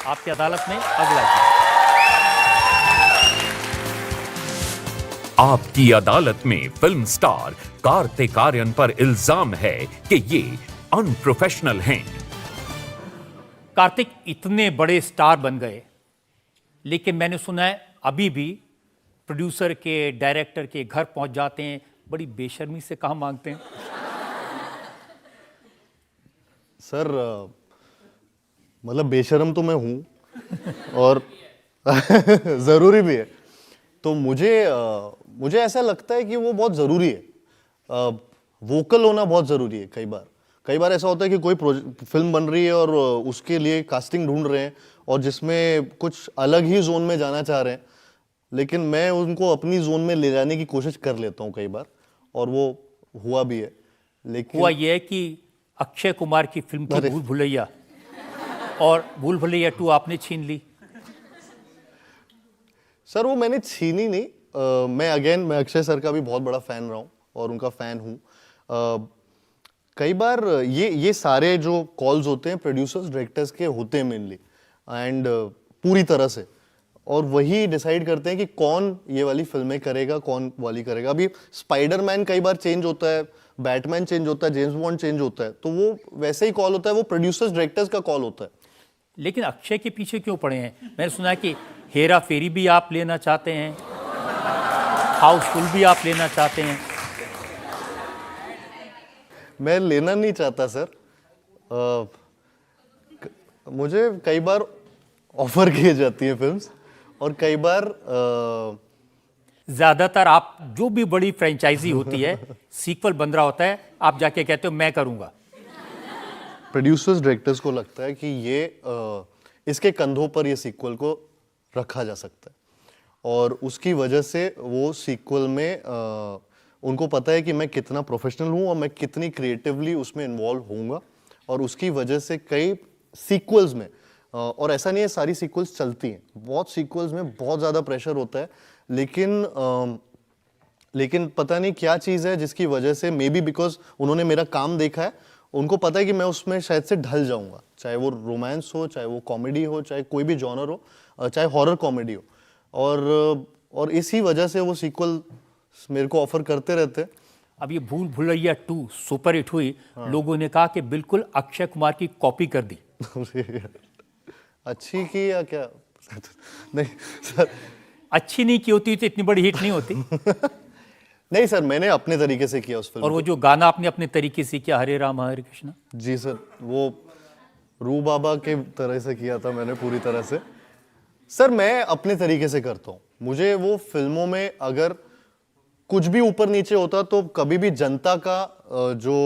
आपकी अदालत में अगला केस। आपकी अदालत में फिल्म स्टार कार्तिक आर्यन पर इल्जाम है कि ये अनप्रोफेशनल हैं। कार्तिक इतने बड़े स्टार बन गए, लेकिन मैंने सुना है अभी भी प्रोड्यूसर के, डायरेक्टर के घर पहुंच जाते हैं, बड़ी बेशर्मी से काम मांगते हैं। सर मतलब बेशर्म तो मैं हूं और जरूरी भी है। तो मुझे ऐसा लगता है कि वो बहुत जरूरी है। वोकल होना बहुत जरूरी है। कई बार ऐसा होता है कि कोई फिल्म बन रही है और उसके लिए कास्टिंग ढूंढ रहे हैं और जिसमें कुछ अलग ही जोन में जाना चाह रहे हैं, लेकिन मैं उनको अपनी जोन में ले जाने की कोशिश कर लेता हूँ कई बार, और वो हुआ भी है। लेकिन हुआ ये है कि अक्षय कुमार की फिल्म थी भूल भुलैया, और भूल भुलैया 2 आपने छीन ली। सर वो मैंने छीनी नहीं। मैं अक्षय सर का भी बहुत बड़ा फैन रहा हूँ और उनका फैन हूँ। कई बार ये सारे जो कॉल्स होते हैं प्रोड्यूसर्स डायरेक्टर्स के होते हैं मेनली, एंड पूरी तरह से, और वही डिसाइड करते हैं कि कौन ये वाली फिल्में करेगा, कौन वाली करेगा। अभी स्पाइडरमैन कई बार चेंज होता है, बैटमैन चेंज होता है, जेम्स बॉन्ड चेंज होता है, तो वो वैसे ही कॉल होता है, वो प्रोड्यूसर्स डायरेक्टर्स का कॉल होता है। लेकिन अक्षय के पीछे क्यों पड़े हैं? मैंने सुना है कि हेरा फेरी भी आप लेना चाहते हैं, हाउसफुल भी आप लेना चाहते हैं। मैं लेना नहीं चाहता सर। मुझे कई बार ऑफर की जाती है फिल्म्स, और कई बार ज्यादातर आप जो भी बड़ी फ्रेंचाइजी होती है, सीक्वल बन रहा होता है, आप जाके कहते हो मैं करूंगा। प्रोड्यूसर्स डायरेक्टर्स को लगता है कि ये इसके कंधों पर ये सीक्वल को रखा जा सकता है, और उसकी वजह से वो सीक्वल में उनको पता है कि मैं कितना प्रोफेशनल हूँ और मैं कितनी क्रिएटिवली उसमें इन्वॉल्व होऊंगा, और उसकी वजह से कई सीक्वल्स में, और ऐसा नहीं है सारी सीक्वल्स चलती हैं, बहुत सीक्वल्स में बहुत ज़्यादा प्रेशर होता है, लेकिन पता नहीं क्या चीज़ है जिसकी वजह से, मे बी बिकॉज उन्होंने मेरा काम देखा है, उनको पता है कि मैं उसमें शायद से ढल जाऊंगा, चाहे वो रोमांस हो, चाहे वो कॉमेडी हो, चाहे कोई भी जॉनर हो, चाहे हॉरर कॉमेडी हो, और इसी वजह से वो सीक्वल मेरे को ऑफर करते रहते हैं। अब ये भूल भुलैया 2 सुपर हिट हुई, लोगों ने कहा कि बिल्कुल अक्षय कुमार की कॉपी कर दी। अच्छी की या क्या? नहीं सर, अच्छी नहीं की होती तो इतनी बड़ी हिट नहीं होती। नहीं सर, मैंने अपने तरीके से किया उस फिल्म और वो जो गाना आपने अपने तरीके से किया, हरे राम हरे कृष्णा। जी सर, वो रू बाबा के तरह से किया था मैंने, पूरी तरह से। सर मैं अपने तरीके से करता हूँ। मुझे वो फिल्मों में अगर कुछ भी ऊपर नीचे होता तो कभी भी जनता का जो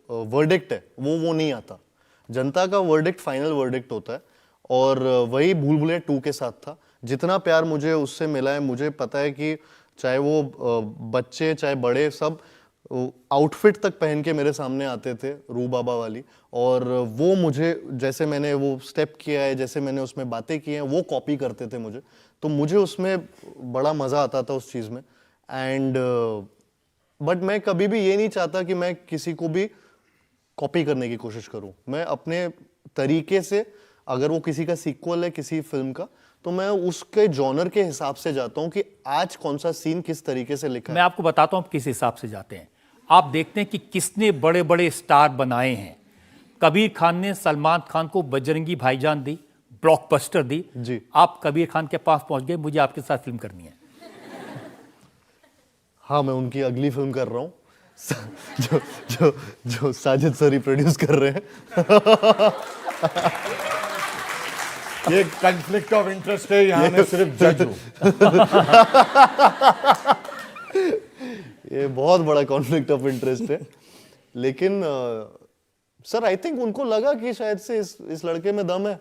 वर्डिक्ट है वो नहीं आता। जनता का वर्डिक्ट फाइनल वर्डिक्ट होता है, और वही भूल भुलैया 2 के साथ था। जितना प्यार मुझे उससे मिला है, मुझे पता है कि चाहे वो बच्चे चाहे बड़े, सब आउटफिट तक पहन के मेरे सामने आते थे रू बाबा वाली, और वो मुझे, जैसे मैंने वो स्टेप किया है, जैसे मैंने उसमें बातें की हैं, वो कॉपी करते थे मुझे, तो मुझे उसमें बड़ा मज़ा आता था उस चीज़ में। एंड बट मैं कभी भी ये नहीं चाहता कि मैं किसी को भी कॉपी करने की कोशिश करूं। मैं अपने तरीके से, अगर वो किसी का सीक्वल है किसी फिल्म का, तो मैं उसके जॉनर के हिसाब से जाता हूं कि आज कौन सा सीन किस तरीके से लिखा है। मैं आपको बताता हूं किस हिसाब से जाते हैं। आप देखते हैं कि किसने बड़े बड़े स्टार बनाए हैं। कबीर खान ने सलमान खान को बजरंगी भाईजान दी, ब्लॉकबस्टर दी जी। आप कबीर खान के पास पहुंच गए, मुझे आपके साथ फिल्म करनी है। हाँ, मैं उनकी अगली फिल्म कर रहा हूँ जो जो जो साजिद सर ही प्रोड्यूस कर रहे हैं। ये कॉन्फ्लिक्ट ऑफ इंटरेस्ट है, यहाँ मैं सिर्फ जज हूँ। ये बहुत बड़ा कॉन्फ्लिक्ट ऑफ इंटरेस्ट है, लेकिन सर आई थिंक उनको लगा कि शायद से इस लड़के में दम है,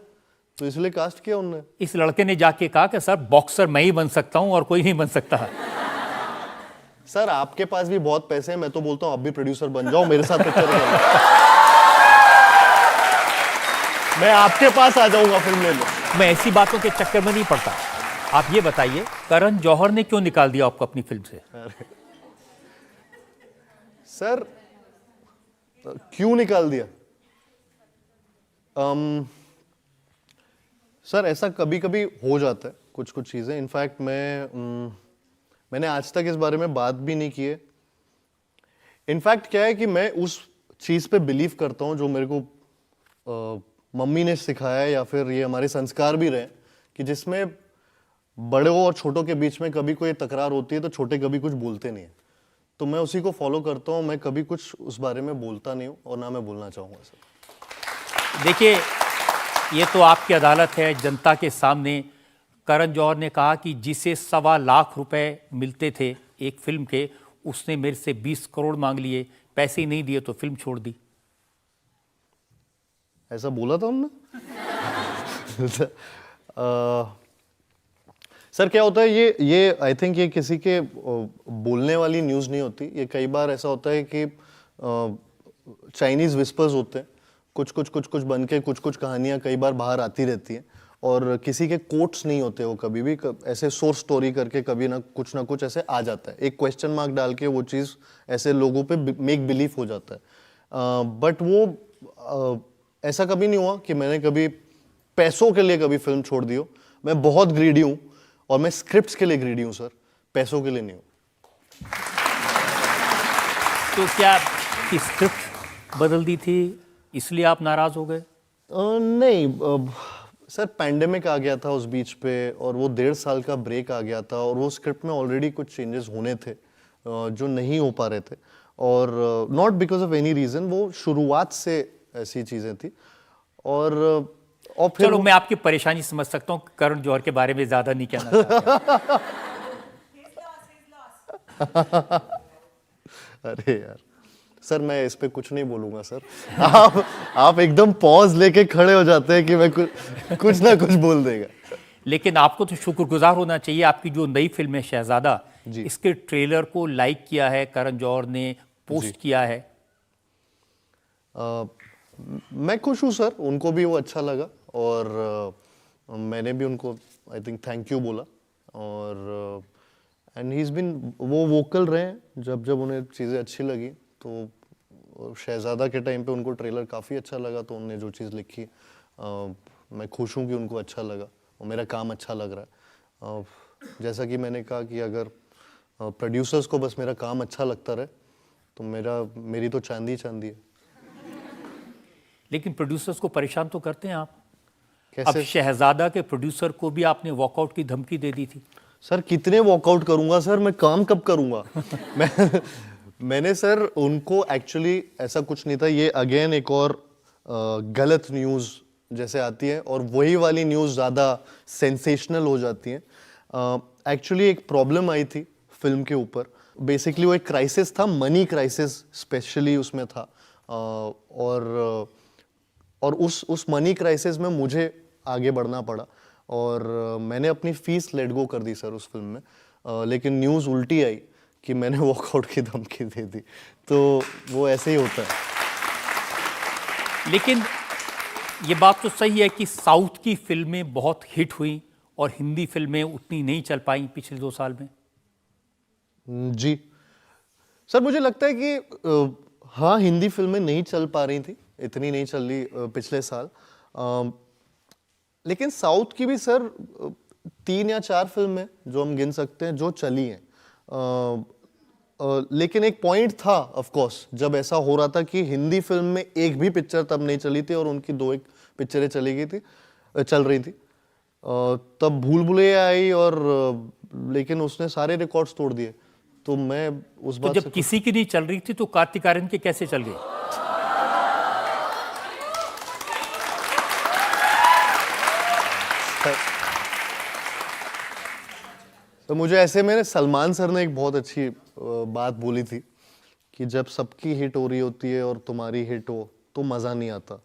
तो इसलिए कास्ट किया उन्होंने। इस लड़के ने जाके कहा कि सर बॉक्सर मैं ही बन सकता हूं और कोई नहीं बन सकता। सर आपके पास भी बहुत पैसे हैं, मैं तो बोलता हूँ आप भी प्रोड्यूसर बन जाओ, मेरे साथ पिक्चर करो। मैं आपके पास आ जाऊंगा फिल्म लेने। मैं ऐसी बातों के चक्कर में नहीं पड़ता। आप ये बताइए, करण जौहर ने क्यों निकाल दिया आपको अपनी फिल्म से? सर क्यों निकाल दिया? सर ऐसा कभी कभी हो जाता है कुछ कुछ चीज़ें। इनफैक्ट मैंने आज तक इस बारे में बात भी नहीं की है। इनफैक्ट क्या है कि मैं उस चीज़ पे बिलीव करता हूँ जो मेरे को मम्मी ने सिखाया है, या फिर ये हमारे संस्कार भी रहे कि जिसमें बड़ों और छोटों के बीच में कभी कोई तकरार होती है तो छोटे कभी कुछ बोलते नहीं है। तो मैं उसी को फॉलो करता हूँ। मैं कभी कुछ उस बारे में बोलता नहीं हूँ और ना मैं बोलना चाहूँगा सर। देखिए, ये तो आपकी अदालत है जनता के सामने। करण जौहर ने कहा कि जिसे 1.25 लाख रुपए मिलते थे एक फिल्म के, उसने मेरे से 20 करोड़ मांग लिए, पैसे ही नहीं दिए तो फिल्म छोड़ दी। ऐसा बोला था हमने? सर क्या होता है, ये आई थिंक ये किसी के बोलने वाली न्यूज़ नहीं होती। ये कई बार ऐसा होता है कि चाइनीज़ विस्पर्स होते हैं, कुछ बन के कुछ कहानियाँ कई बार बाहर आती रहती हैं, और किसी के कोट्स नहीं होते। वो कभी भी ऐसे सोर्स स्टोरी करके कभी ना कुछ ऐसे आ जाता है, एक क्वेश्चन मार्क डाल के वो चीज़ ऐसे लोगों पे मेक बिलीव हो जाता है। बट वो ऐसा कभी नहीं हुआ कि मैंने कभी पैसों के लिए कभी फिल्म छोड़ दी हो। मैं बहुत ग्रीडी हूँ और मैं स्क्रिप्ट्स के लिए ग्रीडी हूँ सर, पैसों के लिए नहीं हूँ। तो क्या कि स्क्रिप्ट बदल दी थी इसलिए आप नाराज हो गए? नहीं सर, पैंडेमिक आ गया था उस बीच पे, और वो 1.5 साल का ब्रेक आ गया था, और वो स्क्रिप्ट में ऑलरेडी कुछ चेंजेस होने थे जो नहीं हो पा रहे थे, और not because of any reason, वो शुरुआत से ऐसी चीज़ें थी। और फिर चलो, मैं आपकी परेशानी समझ सकता हूँ। करण जौहर के बारे में ज़्यादा नहीं कहना चाहता। अरे यार सर, मैं इस पे कुछ नहीं बोलूंगा सर। आप एकदम पॉज लेके खड़े हो जाते हैं कि मैं कुछ ना कुछ बोल देगा। लेकिन आपको तो शुक्रगुजार होना चाहिए। आपकी जो नई फिल्म है शहजादा, इसके ट्रेलर को लाइक किया है करण जौहर ने, पोस्ट किया है। मैं खुश हूँ सर, उनको भी वो अच्छा लगा, और मैंने भी उनको आई थिंक थैंक यू बोला, और एंड ही इज़ बिन, वो वोकल रहे हैं जब उन्हें चीज़ें अच्छी लगी। तो शहजादा के टाइम पे उनको ट्रेलर काफ़ी अच्छा लगा, तो उन्होंने जो चीज़ लिखी, मैं खुश हूँ कि उनको अच्छा लगा और मेरा काम अच्छा लग रहा है। जैसा कि मैंने कहा कि अगर प्रोड्यूसर्स को बस मेरा काम अच्छा लगता रहे तो मेरी तो चांदी चांदी है। लेकिन प्रोड्यूसर्स को परेशान तो करते हैं आप। कैसे? अब शहजादा के प्रोड्यूसर को भी आपने वॉकआउट की धमकी दे दी थी। सर कितने वॉकआउट करूंगा सर, मैं काम कब करूंगा? मैंने सर उनको एक्चुअली ऐसा कुछ नहीं था। ये अगेन एक और गलत न्यूज़ जैसे आती है, और वही वाली न्यूज़ ज़्यादा सेंसेशनल हो जाती है। एक्चुअली एक प्रॉब्लम आई थी फिल्म के ऊपर। बेसिकली वो एक क्राइसिस था, मनी क्राइसिस स्पेशली उसमें था, और उस मनी क्राइसिस में मुझे आगे बढ़ना पड़ा, और मैंने अपनी फीस लेट गो कर दी सर उस फिल्म में। लेकिन न्यूज़ उल्टी आई कि मैंने वॉकआउट की धमकी दे दी। तो वो ऐसे ही होता है। लेकिन ये बात तो सही है कि साउथ की फिल्में बहुत हिट हुई और हिंदी फिल्में उतनी नहीं चल पाई पिछले 2 साल में। जी सर, मुझे लगता है कि हाँ, हिंदी फिल्में नहीं चल पा रही थी, इतनी नहीं चल रही पिछले साल। लेकिन साउथ की भी सर 3 या 4 फिल्में जो हम गिन सकते हैं जो चली हैं। लेकिन एक पॉइंट था ऑफ कोर्स जब ऐसा हो रहा था कि हिंदी फिल्म में एक भी पिक्चर तब नहीं चली थी, और उनकी 2-1 पिक्चरें चल रही थी। तब भूल भुलैया आई, और लेकिन उसने सारे रिकॉर्ड्स तोड़ दिए। तो मैं उस तो बात जब किसी की नहीं चल रही थी तो कार्तिक आर्यन के कैसे चल गई? तो मुझे ऐसे में सलमान सर ने एक बहुत अच्छी बात बोली थी कि जब सबकी हिट हो रही होती है और तुम्हारी हिट हो तो मज़ा नहीं आता,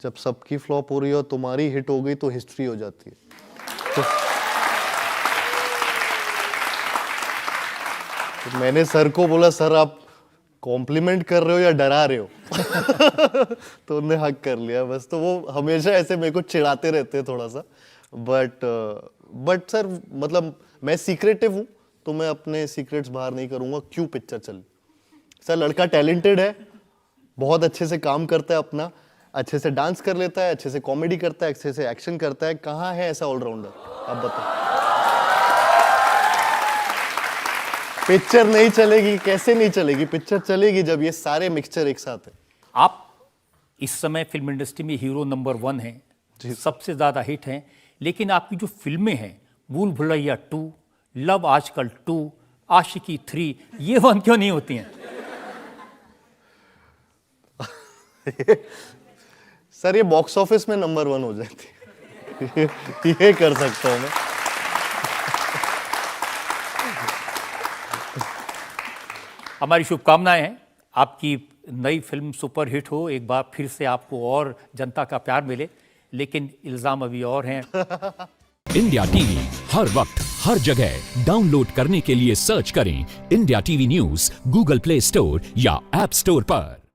जब सबकी फ्लॉप हो रही है और तुम्हारी हिट हो गई तो हिस्ट्री हो जाती है। तो मैंने सर को बोला, सर आप कॉम्प्लीमेंट कर रहे हो या डरा रहे हो? तो उन्होंने हक कर लिया बस। तो वो हमेशा ऐसे मेरे को चिढ़ाते रहते हैं थोड़ा सा, बट सर मतलब मैं सीक्रेटिव हूँ, तो मैं अपने सीक्रेट्स बाहर नहीं करूँगा। क्यों पिक्चर चली? सर लड़का टैलेंटेड है, बहुत अच्छे से काम करता है अपना, अच्छे से डांस कर लेता है, अच्छे से कॉमेडी करता है, अच्छे से एक्शन करता है, कहाँ है ऐसा ऑलराउंडर? आप बताओ। पिक्चर नहीं चलेगी, कैसे नहीं चलेगी? पिक्चर चलेगी जब ये सारे मिक्सचर एक साथ है। आप इस समय फिल्म इंडस्ट्री में हीरो नंबर 1 हैं, सबसे ज़्यादा हिट हैं, लेकिन आपकी जो फिल्में हैं, भूल भुलैया 2, लव आजकल 2, आशिकी 3, ये 1 क्यों नहीं होती हैं? सर ये बॉक्स ऑफिस में नंबर 1 हो जाती है। ये कर सकता हूँ मैं। हमारी शुभकामनाएं हैं आपकी नई फिल्म सुपर हिट हो, एक बार फिर से आपको और जनता का प्यार मिले, लेकिन इल्जाम अभी और हैं। इंडिया टीवी हर वक्त हर जगह डाउनलोड करने के लिए सर्च करें India TV news Google play store या ऐप स्टोर पर।